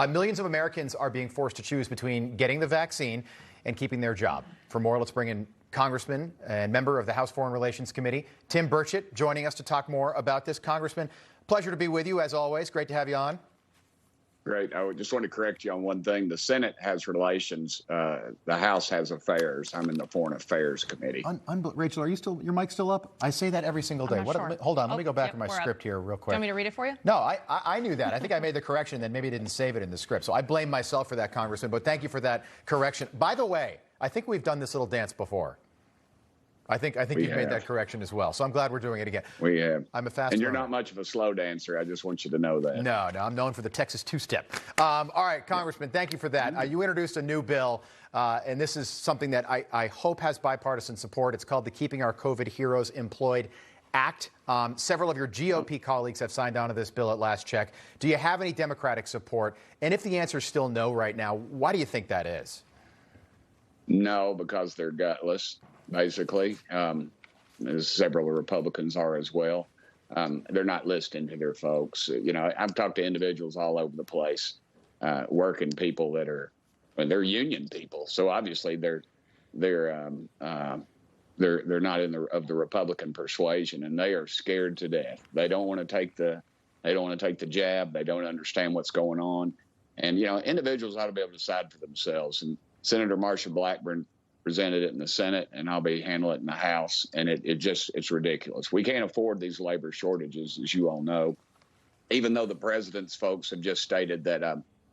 Millions of Americans are being forced to choose between getting the vaccine and keeping their job. For more, let's bring in Congressman and member of the House Foreign Relations Committee, Tim Burchett, joining us to talk more about this. Congressman, pleasure to be with you, as always. Great to have you on. Great. I just want to correct you on one thing. The Senate has relations. The House has affairs. I'm in the Foreign Affairs Committee. Rachel, are you still, your mic still up? I say that every single day. Sure. Hold on. Let me go back to my script here real quick. Do you want me to read it for you? No, I knew that. I think I made the correction, then maybe didn't save it in the script. So I blame myself for that, Congressman. But thank you for that correction. By the way, I think we've done this little dance before. I think you've made that correction as well. So I'm glad we're doing it again. We have. I'm a fast And you're learner. not much of a slow dancer. I just want you to know that. No, I'm known for the Texas two-step. All right, Congressman, thank you for that. You introduced a new bill, and this is something that I hope has bipartisan support. It's called the Keeping Our COVID Heroes Employed Act. Several of your GOP colleagues have signed on to this bill at last check. Do you have any Democratic support? And if the answer is still no right now, why do you think that is? No, because they're gutless, basically. As several Republicans are as well. They're not listening to their folks. You know, I've talked to individuals all over the place, working people that are, they're union people. So obviously they're not of the Republican persuasion, and they are scared to death. They don't want to take the jab. They don't understand what's going on. And, you know, individuals ought to be able to decide for themselves. And Senator Marsha Blackburn presented it in the Senate, and I'll be handling it in the House. And it's ridiculous. We can't afford these labor shortages, as you all know, even though the president's folks have just stated that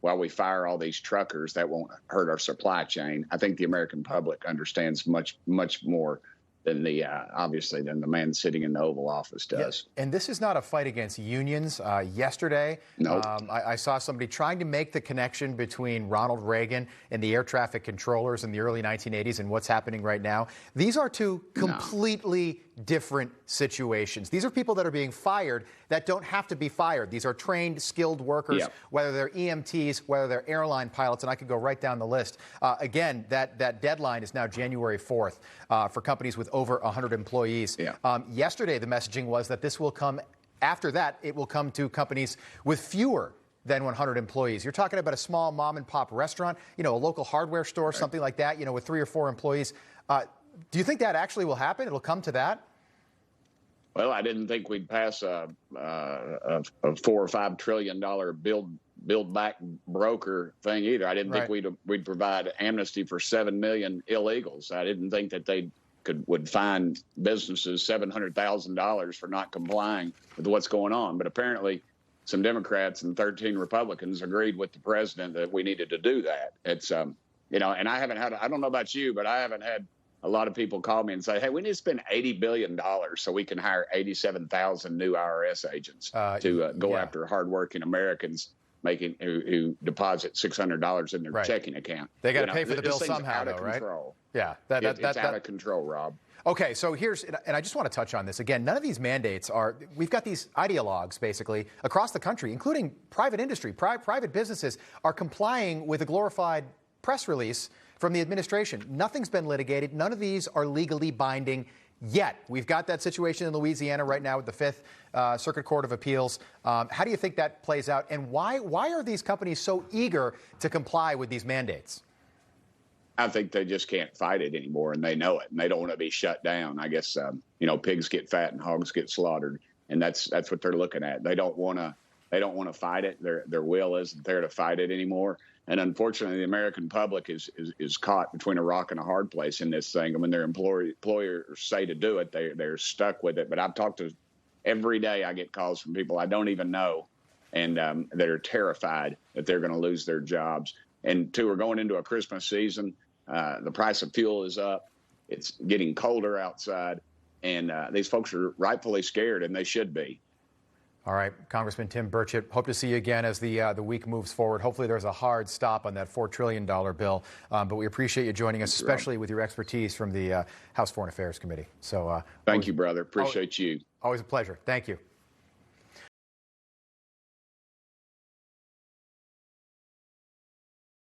while we fire all these truckers, that won't hurt our supply chain. I think the American public understands much more than obviously than the man sitting in the Oval Office does. Yeah, and this is not a fight against unions. Yesterday, nope. I saw somebody trying to make the connection between Ronald Reagan and the air traffic controllers in the early 1980s and what's happening right now. These are two completely different situations. These are people that are being fired that don't have to be fired. These are trained, skilled workers, whether they're EMTs, whether they're airline pilots, and I could go right down the list. Again, that deadline is now January 4th for companies with over 100 employees. Yesterday, the messaging was that this will come, after that, it will come to companies with fewer than 100 employees. You're talking about a small mom and pop restaurant, you know, a local hardware store, something like that, you know, with 3 or 4 employees. Do you think that actually will happen? It'll come to that? Well, I didn't think we'd pass a $4 or $5 trillion build back broker thing either. I didn't think we'd provide amnesty for 7 million illegals. I didn't think that they would fine businesses $700,000 for not complying with what's going on. But apparently, some Democrats and 13 Republicans agreed with the president that we needed to do that. It's you know, and I don't know about you, but I haven't had a lot of people call me and say, hey, we need to spend $80 billion so we can hire 87,000 new IRS agents to go after hardworking Americans who deposit $600 in their checking account. They got to pay for the bill somehow, though, right? Yeah, it's out of control, Rob. Okay, so and I just want to touch on this again. None of these mandates we've got these ideologues basically across the country, including private industry, private businesses are complying with a glorified press release from the administration. Nothing's been litigated. None of these are legally binding yet. We've got that situation in Louisiana right now with the Fifth Circuit Court of Appeals. How do you think that plays out? And why are these companies so eager to comply with these mandates? I think they just can't fight it anymore, and they know it, and they don't want to be shut down. I guess you know, pigs get fat and hogs get slaughtered, and that's what they're looking at. They don't want to fight it. Their will isn't there to fight it anymore. And unfortunately, the American public is caught between a rock and a hard place in this thing. I mean, their employers say to do it, they're stuck with it. But I've talked to every day. I get calls from people I don't even know, and that are terrified that they're going to lose their jobs. And we're going into a Christmas season. The price of fuel is up. It's getting colder outside, and these folks are rightfully scared, and they should be. All right, Congressman Tim Burchett, hope to see you again as the week moves forward. Hopefully there's a hard stop on that $4 trillion bill, but we appreciate you joining us, especially with your expertise from the House Foreign Affairs Committee. So thank you, brother. Appreciate you. Always a pleasure. Thank you.